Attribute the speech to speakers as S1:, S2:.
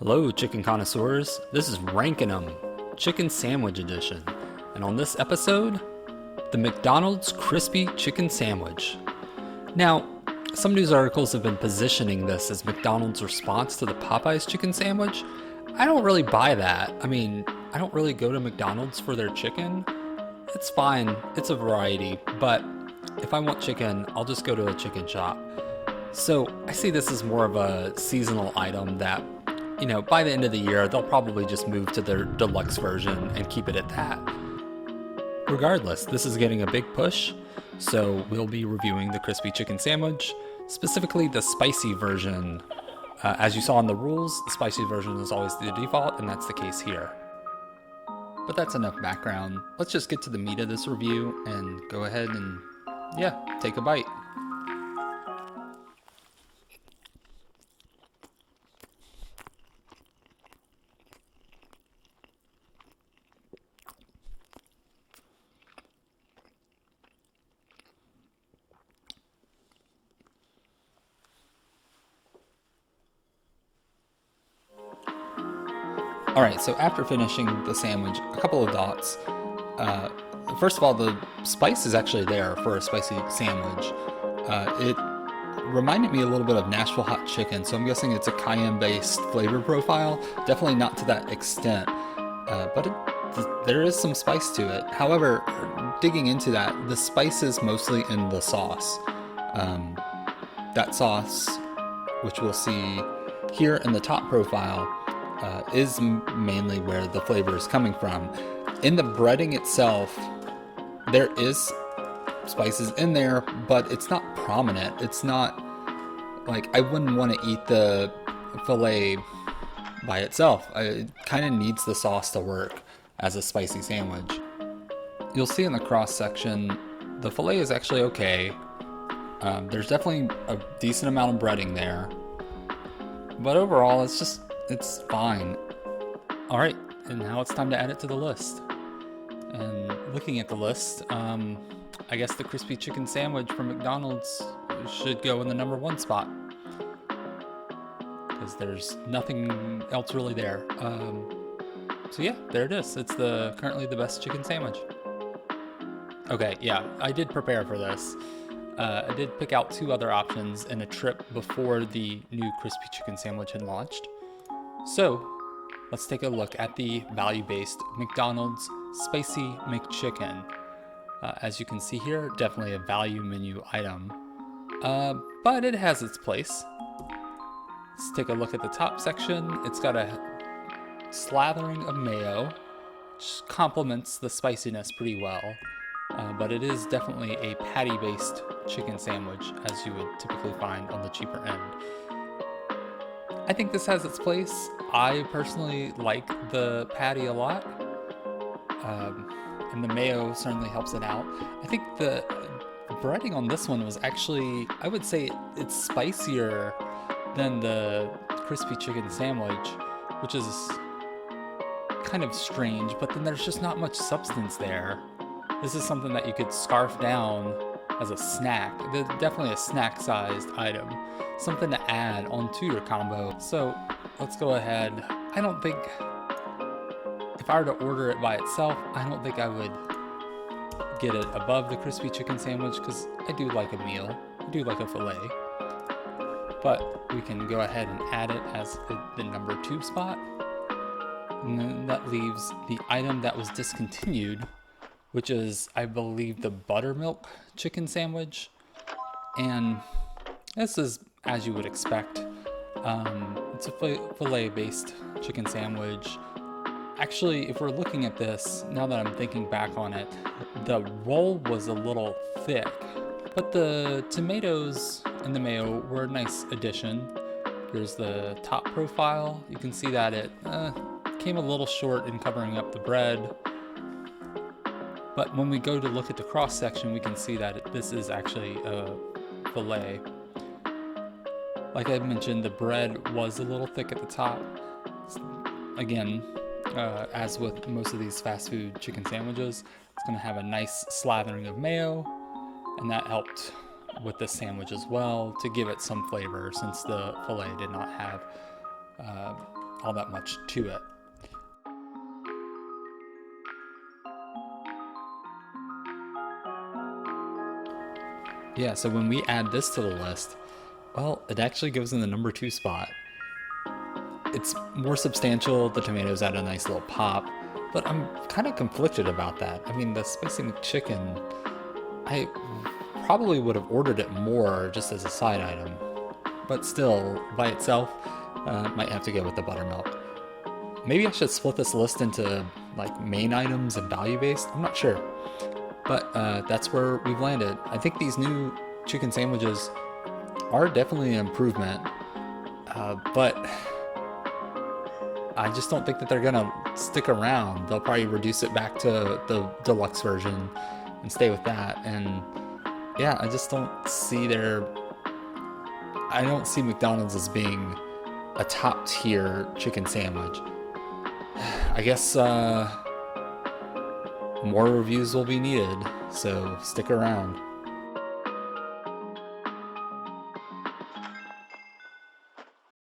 S1: Hello, chicken connoisseurs. This is Rankin' 'em, Chicken Sandwich Edition. And on this episode, the McDonald's Crispy Chicken Sandwich. Now, some news articles have been positioning this as McDonald's response to the Popeyes chicken sandwich. I don't really buy that. I don't really go to McDonald's for their chicken. It's fine, it's a variety, but if I want chicken, I'll just go to a chicken shop. So I see this as more of a seasonal item that, by the end of the year, they'll probably just move to their deluxe version and keep it at that. Regardless, this is getting a big push, so we'll be reviewing the crispy chicken sandwich, specifically the spicy version. As you saw in the rules, the spicy version is always the default, and that's the case here. But that's enough background. Let's just get to the meat of this review and go ahead and, take a bite. Alright, so after finishing the sandwich, a couple of thoughts. First of all, the spice is actually there for a spicy sandwich. It reminded me a little bit of Nashville hot chicken, so I'm guessing it's a cayenne-based flavor profile. Definitely not to that extent, but there is some spice to it. However, digging into that, the spice is mostly in the sauce. That sauce, which we'll see here in the top profile, is mainly where the flavor is coming from. In the breading itself, there is spices in there, but it's not prominent. It's not like I wouldn't want to eat the filet by itself. It kind of needs the sauce to work as a spicy sandwich. You'll see in the cross section, the filet is actually okay. There's definitely a decent amount of breading there, but overall it's fine. Alright, and now it's time to add it to the list. And looking at the list, I guess the crispy chicken sandwich from McDonald's should go in the number 1 spot, because there's nothing else really there. So yeah, there it is. It's currently the best chicken sandwich. Okay, yeah, I did prepare for this. I did pick out 2 other options in a trip before the new crispy chicken sandwich had launched. So, let's take a look at the value-based McDonald's Spicy McChicken. As you can see here, definitely a value menu item, but it has its place. Let's take a look at the top section. It's got a slathering of mayo, which complements the spiciness pretty well, but it is definitely a patty-based chicken sandwich, as you would typically find on the cheaper end. I think this has its place. I personally like the patty a lot, and the mayo certainly helps it out. I think the breading on this one was actually, I would say it's spicier than the crispy chicken sandwich, which is kind of strange, but then there's just not much substance there. This is something that you could scarf down as a snack. Definitely a snack-sized item. Something to add onto your combo. So let's go ahead. I don't think, if I were to order it by itself, I don't think I would get it above the crispy chicken sandwich, because I do like a meal. I do like a filet. But we can go ahead and add it as the number 2 spot. And then that leaves the item that was discontinued, which is, I believe, the buttermilk chicken sandwich. And this is, as you would expect, it's a filet-based chicken sandwich. Actually, if we're looking at this, now that I'm thinking back on it, the roll was a little thick, but the tomatoes and the mayo were a nice addition. Here's the top profile. You can see that it came a little short in covering up the bread. But when we go to look at the cross section, we can see that this is actually a filet. Like I mentioned, the bread was a little thick at the top. Again, as with most of these fast food chicken sandwiches, it's going to have a nice slathering of mayo, and that helped with the sandwich as well to give it some flavor, since the filet did not have all that much to it. Yeah, so when we add this to the list, well, it actually goes in the number 2 spot. It's more substantial, the tomatoes add a nice little pop, but I'm kind of conflicted about that. I mean, the spicy McChicken, I probably would have ordered it more just as a side item, but still, by itself, might have to go with the buttermilk. Maybe I should split this list into like main items and value based. I'm not sure, but that's where we've landed. I think these new chicken sandwiches are definitely an improvement, but I just don't think that they're gonna stick around. They'll probably reduce it back to the deluxe version and stay with that. And yeah, I just don't see I don't see McDonald's as being a top tier chicken sandwich. I guess more reviews will be needed, so stick around.